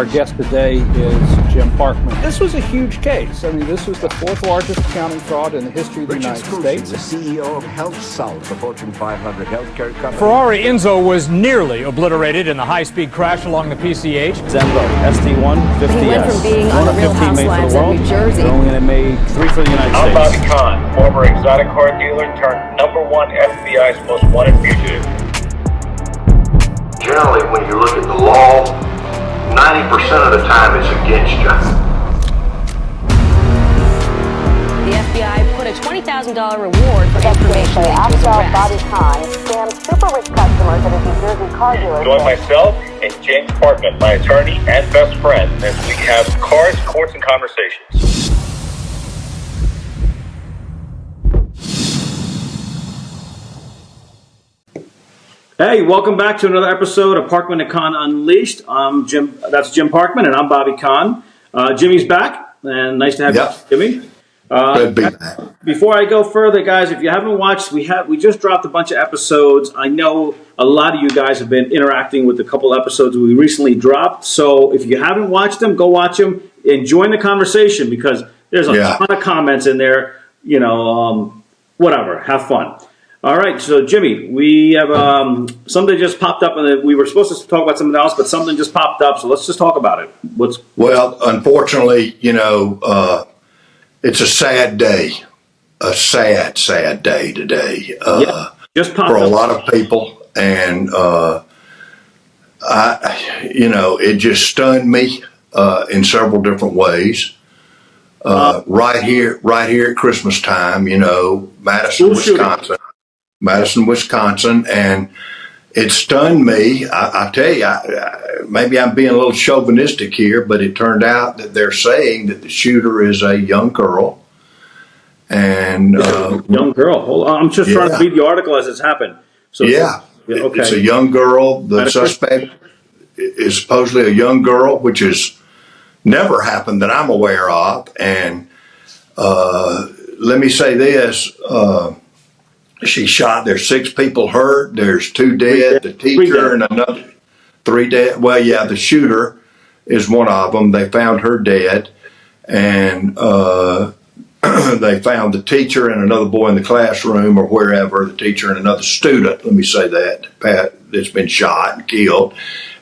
Our guest today is Jim Parkman. This was a huge case. I mean, this was the fourth largest accounting fraud in the history of the United States. The CEO of HealthSouth, the Fortune 500 healthcare company. Ferrari Enzo was nearly obliterated in the high-speed crash along the PCH. Zenvo, ST150S. He went from being on the Real Housewives of New Jersey. Only going to make 3 for the United States. I'm Parkman Khan, former exotic car dealer turned #1 FBI's most wanted fugitive. Generally, when you look at the law, 90% of the time it's against you. The FBI put a $20,000 reward for information into his arrest. Parkman Khan scammed super rich customers at a New Jersey car dealership. Join myself and James Parkman, my attorney and best friend, as we have cars, courts, and conversations. Hey, welcome back to another episode of Parkman Khan Unleashed. I'm Jim. That's Jim Parkman, and I'm Bobby Khan. Jimmy's back, and nice to have you, Jimmy. Good to be back. Before I go further, guys, if you haven't watched, we just dropped a bunch of episodes. I know a lot of you guys have been interacting with a couple episodes we recently dropped. So if you haven't watched them, go watch them and join the conversation because there's a ton of comments in there. You know, whatever, have fun. All right, so Jimmy, we have something just popped up, and we were supposed to talk about something else, but something just popped up, so let's just talk about it. Well, unfortunately, you know, it's a sad day, a sad day today just popped for a up. lot of people, and it just stunned me in several different ways. Right here at Christmas time, you know, Madison, Wisconsin, and it stunned me. I tell you, maybe I'm being a little chauvinistic here, but it turned out that they're saying that the shooter is a young girl. And young girl. Hold on. I'm just trying to read the article as it's happened. So okay. It's a young girl. The suspect is supposedly a young girl, which has never happened that I'm aware of. And let me say this. She shot. There's 6 people hurt. There's 2 dead. The teacher and another 3 dead. Well, yeah, the shooter is one of them. They found her dead, and they found the teacher and another boy in the classroom or wherever. The teacher and another student. Let me say that's been shot and killed,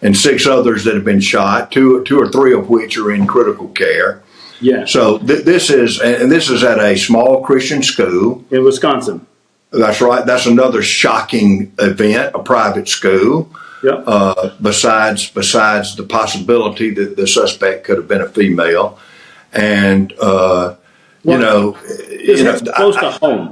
and 6 others that have been shot. 2 or 3 of which are in critical care. Yeah. So this is at a small Christian school in Wisconsin. That's right. That's another shocking event, a private school. Yep. Besides the possibility that the suspect could have been a female, and it's close to home.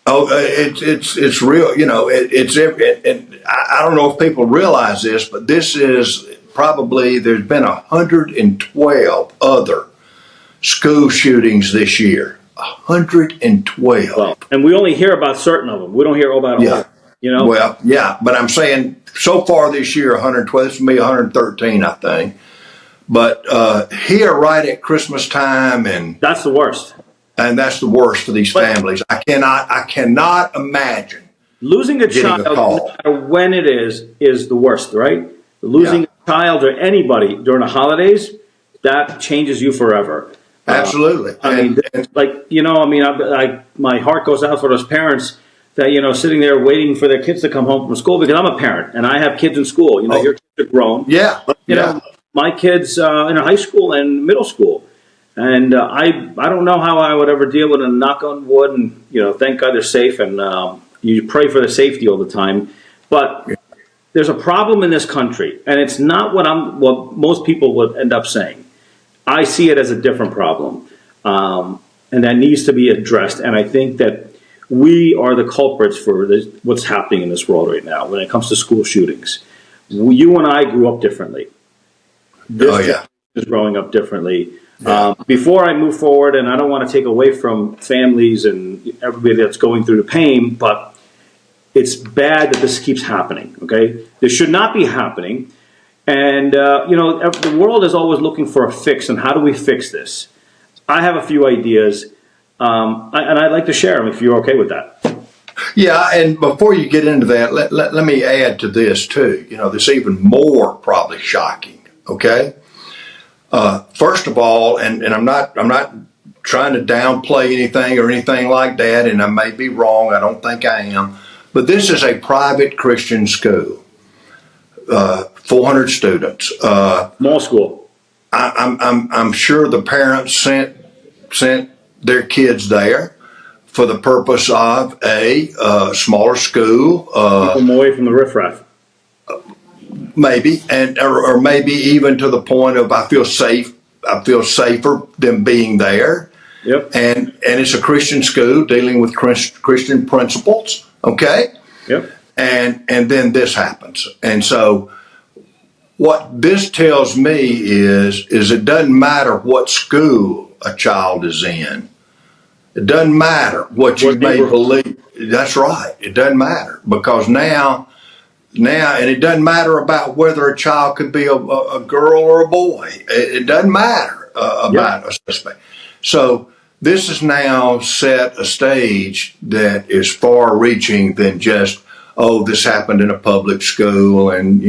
Oh, it's real. You know, and I don't know if people realize this, but this is probably there's been 112 other school shootings this year. 112. Well, and we only hear about certain of them. We don't hear about all. You know. Well, yeah, but I'm saying so far this year, 112. This will be 113, I think. But here, right at Christmas time, and that's the worst. And that's the worst for these families. I cannot imagine losing a child, no matter when it is the worst, right? Losing a child or anybody during the holidays, that changes you forever. Absolutely. My heart goes out for those parents that, sitting there waiting for their kids to come home from school, because I'm a parent and I have kids in school. You know, your kids are grown. Yeah. But, you know, my kids in high school and middle school. And I don't know how I would ever deal with a knock on wood, and, thank God they're safe, and you pray for their safety all the time. But there's a problem in this country, and it's not what most people would end up saying. I see it as a different problem, and that needs to be addressed. And I think that we are the culprits for what's happening in this world right now when it comes to school shootings. You and I grew up differently. This is growing up differently. Before I move forward, and I don't want to take away from families and everybody that's going through the pain, but it's bad that this keeps happening, okay? This should not be happening. And, the world is always looking for a fix, and how do we fix this? I have a few ideas, and I'd like to share them if you're okay with that. Yeah, and before you get into that, let me add to this, too. This even more probably shocking, okay? First of all, and I'm not trying to downplay anything or anything like that, and I may be wrong. I don't think I am, but this is a private Christian school, 400 students. Small school. I'm sure the parents sent their kids there for the purpose of a smaller school, Keep them away from the riffraff. maybe, or maybe even to the point of I feel safer than being there. Yep. And it's a Christian school dealing with Christian principles. Okay. Yep. And then this happens, and so what this tells me is it doesn't matter what school a child is in. It doesn't matter what you may believe. That's right. It doesn't matter, because now, and it doesn't matter about whether a child could be a girl or a boy. It doesn't matter about a suspect. So this has now set a stage that is far reaching than just, oh, this happened in a public school and,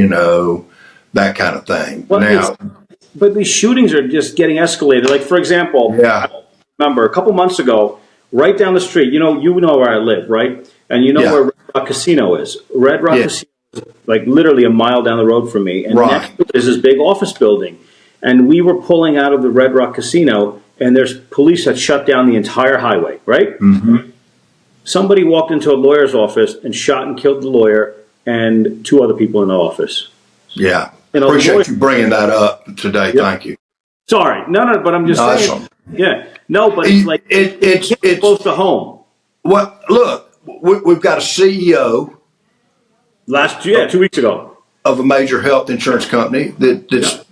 that kind of thing. Well, but these shootings are just getting escalated. Like, for example, I remember a couple months ago, right down the street, you know where I live, right? And you know where Red Rock Casino is. Red Rock Casino is like literally a mile down the road from me. And next to it is this big office building. And we were pulling out of the Red Rock Casino, and there's police that shut down the entire highway, right? Mm-hmm. Somebody walked into a lawyer's office and shot and killed the lawyer and 2 other people in the office. Yeah. Appreciate you bringing that up today. Yep. Thank you. Sorry. No, but I'm just saying. Awesome. Yeah. No, but it's like, it's close to home. Well, look, we've got a CEO. 2 weeks ago. Of a major health insurance company this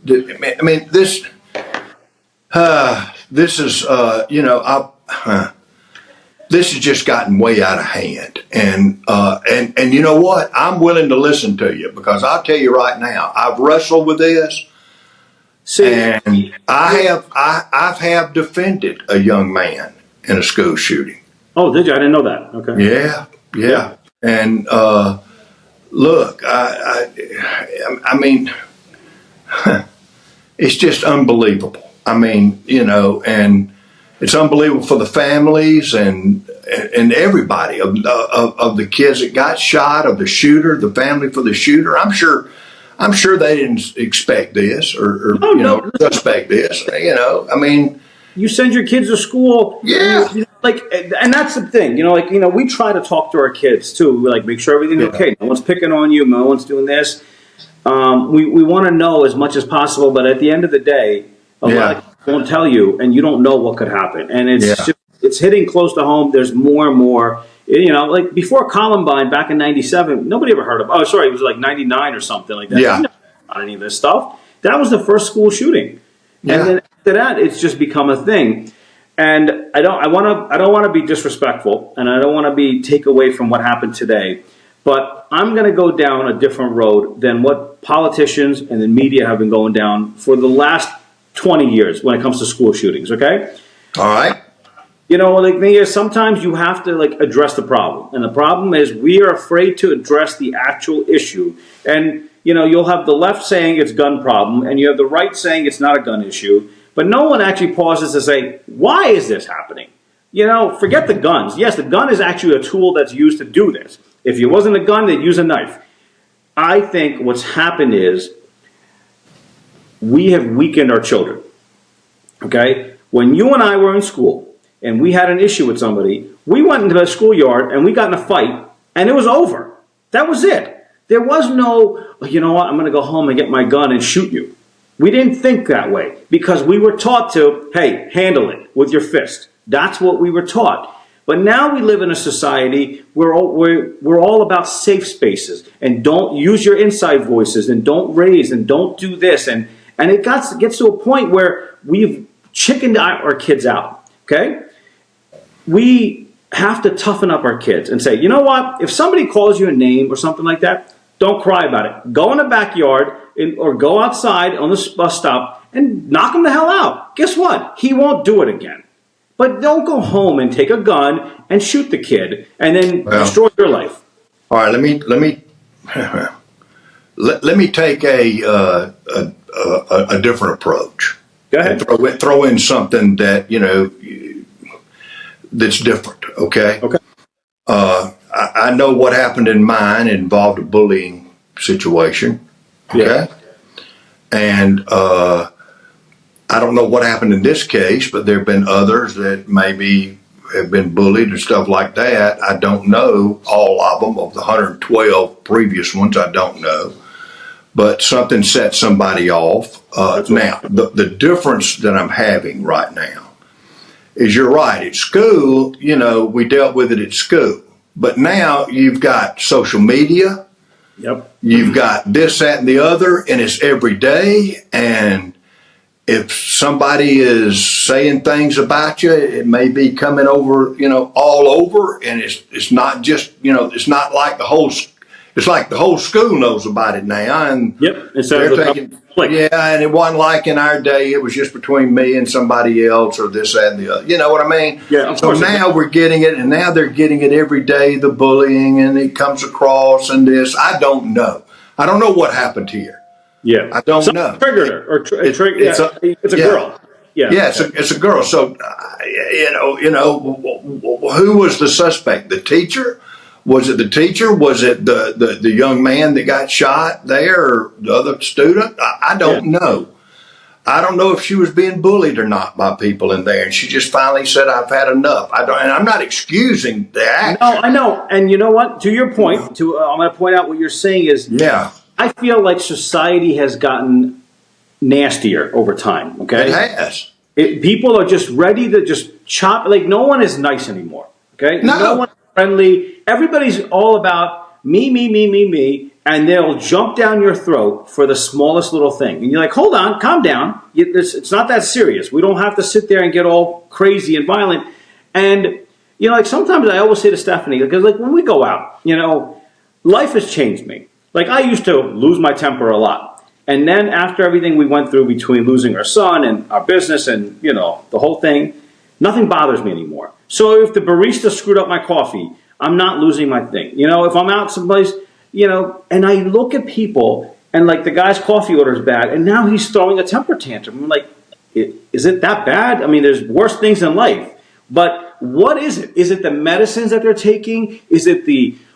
this has just gotten way out of hand, and you know what? I'm willing to listen to you, because I'll tell you right now, I've wrestled with this, and I have defended a young man in a school shooting. Oh, did you? I didn't know that. Okay. Yeah. And look, I mean, it's just unbelievable. I mean, and it's unbelievable for the families and everybody of the kids that got shot, of the shooter, the family for the shooter. I'm sure they didn't expect this or suspect this. I mean, you send your kids to school. Yeah. And that's the thing. We try to talk to our kids too. We make sure everything's okay. No one's picking on you. No one's doing this. We want to know as much as possible, but at the end of the day, a lot of people won't tell you, and you don't know what could happen. And it's hitting close to home. There's more and more. Like before Columbine back in '97, nobody ever heard of. Oh, sorry, it was like '99 or something like that. Yeah. Not any of this stuff. That was the first school shooting, and then after that, it's just become a thing. And I don't want to be disrespectful, and I don't want to take away from what happened today. But I'm going to go down a different road than what politicians and the media have been going down for the last 20 years when it comes to school shootings, okay? All right. Sometimes you have to address the problem. And the problem is we are afraid to address the actual issue. And, you'll have the left saying it's gun problem, and you have the right saying it's not a gun issue. But no one actually pauses to say, why is this happening? Forget the guns. Yes, the gun is actually a tool that's used to do this. If it wasn't a gun, they'd use a knife. I think what's happened is we have weakened our children. Okay? When you and I were in school and we had an issue with somebody, we went into the schoolyard and we got in a fight and it was over. That was it. There was no, you know what, I'm going to go home and get my gun and shoot you. We didn't think that way because we were taught to, hey, handle it with your fist. That's what we were taught. But now we live in a society where we're all about safe spaces and don't use your inside voices and don't raise and don't do this. And it gets to a point where we've chickened our kids out, okay? We have to toughen up our kids and say, you know what? If somebody calls you a name or something like that, don't cry about it. Go in the backyard or go outside on the bus stop and knock him the hell out. Guess what? He won't do it again. But don't go home and take a gun and shoot the kid and then destroy your life. All right, let me take a different approach. Go ahead. And throw in something that, that's different, okay? Okay. I know what happened in mine involved a bullying situation, okay? Yeah. And I don't know what happened in this case, but there have been others that maybe have been bullied and stuff like that. I don't know all of them, of the 112 previous ones, I don't know. But something set somebody off. Now, the difference that I'm having right now is you're right. At school, we dealt with it at school. But now you've got social media. Yep. You've got this, that, and the other, and it's every day. And if somebody is saying things about you, it may be coming over, all over. And it's not just, it's not like it's like the whole school knows about it now. And yep. and it wasn't like in our day, it was just between me and somebody else or this, that, and the other. You know what I mean? Yeah. So now we're getting it, and now they're getting it every day, the bullying, and it comes across and this. I don't know. I don't know what happened here. Yeah. I don't know. Triggered her. It's a girl. Yeah. Yeah, it's a girl. So, who was the suspect? The teacher? Was it the teacher? Was it the young man that got shot there, or the other student? I don't know. I don't know if she was being bullied or not by people in there, and she just finally said, "I've had enough." And I'm not excusing the action. No, I know. And you know what? To your point, I'm going to point out what you're saying is, I feel like society has gotten nastier over time. Okay, it has. People are just ready to just chop. Like, no one is nice anymore. Okay, no one is friendly. Everybody's all about me, and they'll jump down your throat for the smallest little thing. And you're like, hold on, calm down. It's not that serious. We don't have to sit there and get all crazy and violent. And, like sometimes I always say to Stephanie, because like when we go out, life has changed me. Like I used to lose my temper a lot. And then after everything we went through between losing our son and our business and, the whole thing, nothing bothers me anymore. So if the barista screwed up my coffee, I'm not losing my thing. If I'm out someplace, and I look at people and like the guy's coffee order is bad and now he's throwing a temper tantrum. I'm like, is it that bad? I mean, there's worse things in life. But what is it? Is it the medicines that they're taking? Is it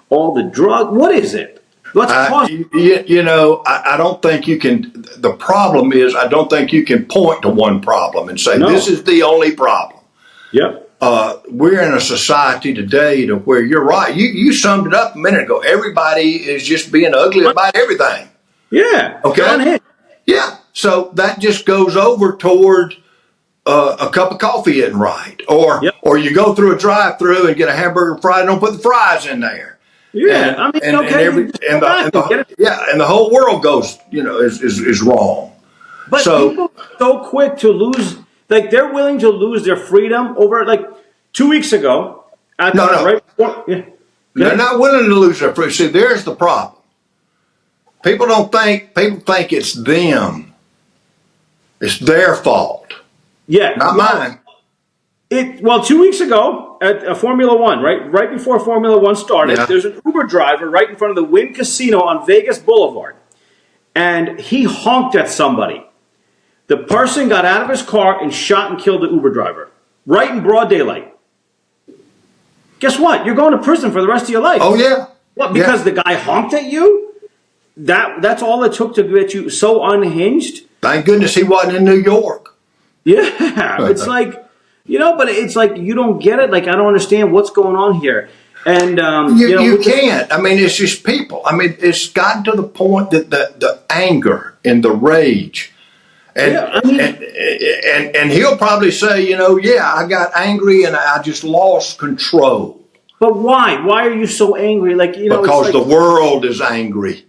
all the drug? What is it? What's causing? I don't think you can. The problem is, I don't think you can point to one problem and say this is the only problem. Yep. We're in a society today to where you're right. You summed it up a minute ago. Everybody is just being ugly about everything. Yeah. Okay. Yeah. So that just goes over toward a cup of coffee isn't right, or you go through a drive-through and get a hamburger and fries, don't put the fries in there. Yeah. And the whole world goes, is wrong. But people are so quick to lose. Like, they're willing to lose their freedom over, like, 2 weeks ago. They're not willing to lose their freedom. See, there's the problem. People think it's them. It's their fault. Yeah. Not mine. 2 weeks ago at Formula One, right before Formula One started, there's an Uber driver right in front of the Wynn Casino on Vegas Boulevard. And he honked at somebody. The person got out of his car and shot and killed the Uber driver. Right in broad daylight. Guess what? You're going to prison for the rest of your life. Oh, yeah. What, because the guy honked at you? That's all it took to get you so unhinged? Thank goodness he wasn't in New York. Yeah. It's like, but it's like you don't get it. Like, I don't understand what's going on here. And you can't. I mean, it's just people. I mean, it's gotten to the point that the anger and the rage. And he'll probably say, I got angry and I just lost control. But why? Why are you so angry? Because the world is angry.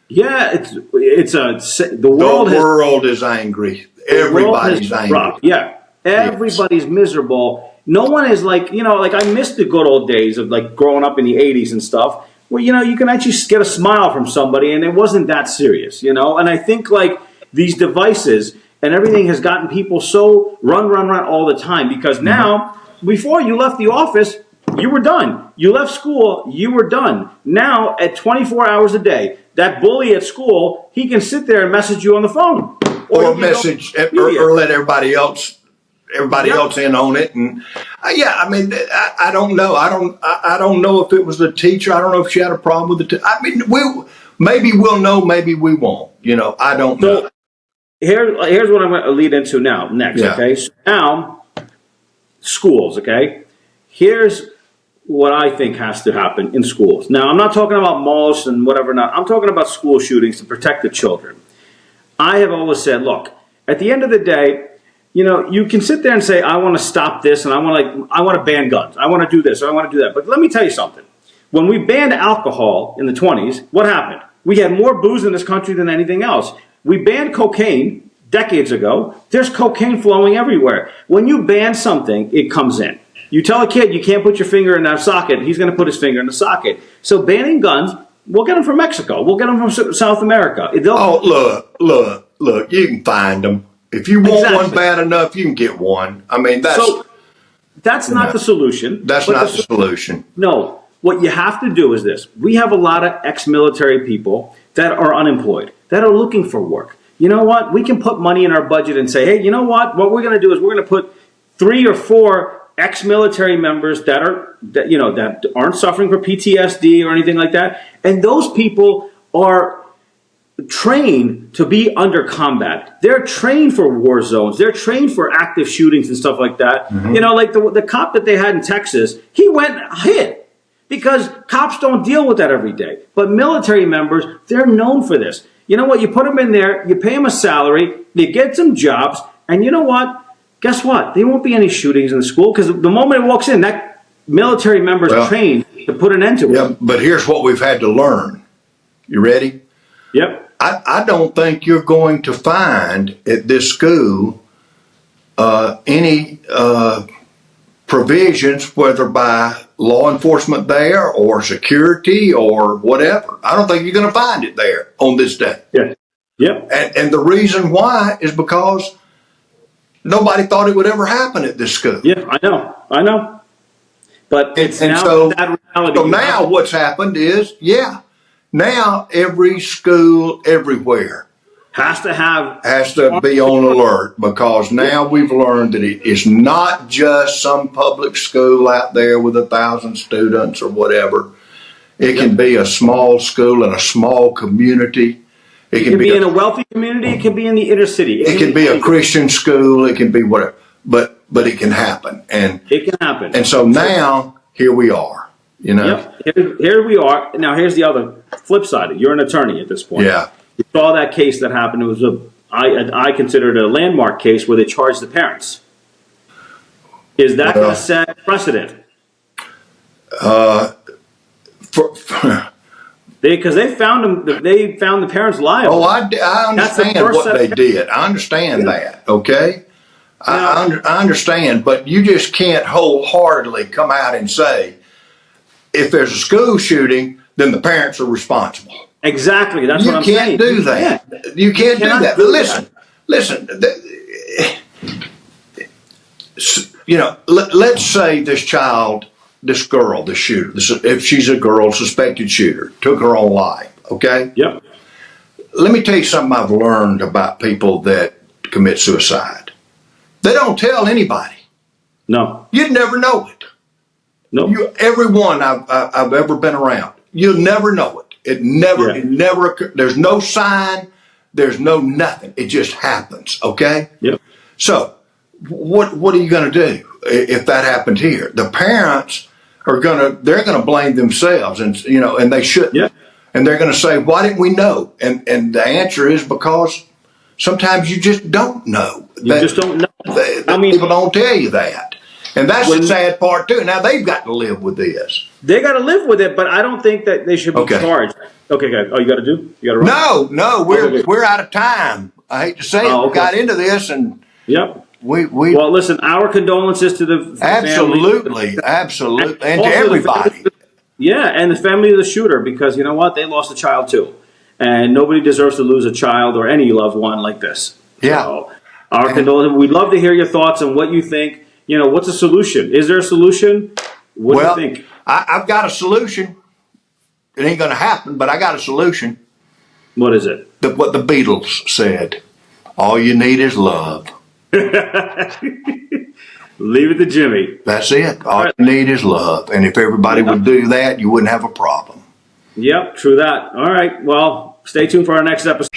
Yeah, the world is angry. Everybody's angry. Yeah, everybody's miserable. No one is I miss the good old days of like growing up in the 80s and stuff where, you can actually get a smile from somebody and it wasn't that serious, And I think these devices and everything has gotten people so run all the time because now, before you left the office, you were done. You left school, you were done. Now, at 24 hours a day, that bully at school, he can sit there and message you on the phone. or you a message, media. or let everybody else in on it. And I mean, I don't know. I don't know if it was the teacher. I don't know if she had a problem with I mean, maybe we'll know, maybe we won't. I don't know. Here's what I'm going to lead into next. Yeah. Okay. So now, schools. Okay. Here's what I think has to happen in schools. Now, I'm not talking about malls and whatever. Not. I'm talking about school shootings to protect the children. I have always said, look, at the end of the day, you can sit there and say, I want to stop this and I want to ban guns. I want to do this or I want to do that. But let me tell you something. When we banned alcohol in the 20s, what happened? We had more booze in this country than anything else. We banned cocaine decades ago. There's cocaine flowing everywhere. When you ban something, it comes in. You tell a kid you can't put your finger in that socket, he's going to put his finger in the socket. So banning guns, we'll get them from Mexico. We'll get them from South America. Look, you can find them. If you want one bad enough, you can get one. I mean, that's not the solution. That's not the solution. No. What you have to do is this. We have a lot of ex-military people that are unemployed, that are looking for work. You know what? We can put money in our budget and say, hey, you know what? What we're going to do is we're going to put 3 or 4 ex-military members that aren't suffering from PTSD or anything like that. And those people are trained to be under combat. They're trained for war zones. They're trained for active shootings and stuff like that. Mm-hmm. Like the cop that they had in Texas, he went hit because cops don't deal with that every day. But military members, they're known for this. You know what? You put them in there, you pay them a salary, you get some jobs, and you know what? Guess what? There won't be any shootings in the school because the moment it walks in, that military member is trained to put an end to it. Yeah, but here's what we've had to learn. You ready? Yep. I don't think you're going to find at this school any provisions, whether by law enforcement there or security or whatever. I don't think you're going to find it there on this day. Yeah. Yep. And the reason why is because nobody thought it would ever happen at this school. Yeah, I know. But it's now so, that reality. So now what's happened is, now every school everywhere has to be on alert, because now we've learned that it is not just some public school out there with 1,000 students or whatever. It can be a small school in a small community. It can be in a wealthy community. It can be in the inner city. It can be a Christian school. It can be whatever. But it can happen. And it can happen. And so now here we are. Yep. Here we are. Now here's the other flip side. You're an attorney at this point. Yeah. You saw that case that happened. It was I considered a landmark case where they charged the parents. Is that going to set precedent? Because they found the parents liable. Oh, I understand what they did. I understand that. Okay. I understand, but you just can't wholeheartedly come out and say, if there's a school shooting, then the parents are responsible. Exactly. That's what I'm saying. You can't do that. You can't do that. But listen. Let's say this girl, the shooter, if she's a girl, suspected shooter, took her own life. Okay. Yep. Let me tell you something I've learned about people that commit suicide. They don't tell anybody. No. You'd never know it. No. Everyone I've ever been around, you'll never know it. It never occurs. There's no sign. There's no nothing. It just happens. Okay. Yep. So what are you going to do if that happened here? The parents they're going to blame themselves, and they shouldn't. Yeah. And they're going to say, why didn't we know? And the answer is because sometimes you just don't know. You just don't know. People don't tell you that. And that's the sad part, too. Now, they've got to live with this. They got to live with it, but I don't think that they should be charged. Okay, guys. Oh, you got to run? No, we're out of time. I hate to say it. We got into this, and well, listen, our condolences to the family. Absolutely, and to everybody. And the family of the shooter, because you know what? They lost a child, too. And nobody deserves to lose a child or any loved one like this. Yeah. So, our condolences. We'd love to hear your thoughts on what you think. What's a solution? Is there a solution? What do you think? I've got a solution. It ain't going to happen, but I got a solution. What is it? What the Beatles said. All you need is love. Leave it to Jimmy. That's it. All you need is love. And if everybody would do that, you wouldn't have a problem. Yep, true that. All right, well, stay tuned for our next episode.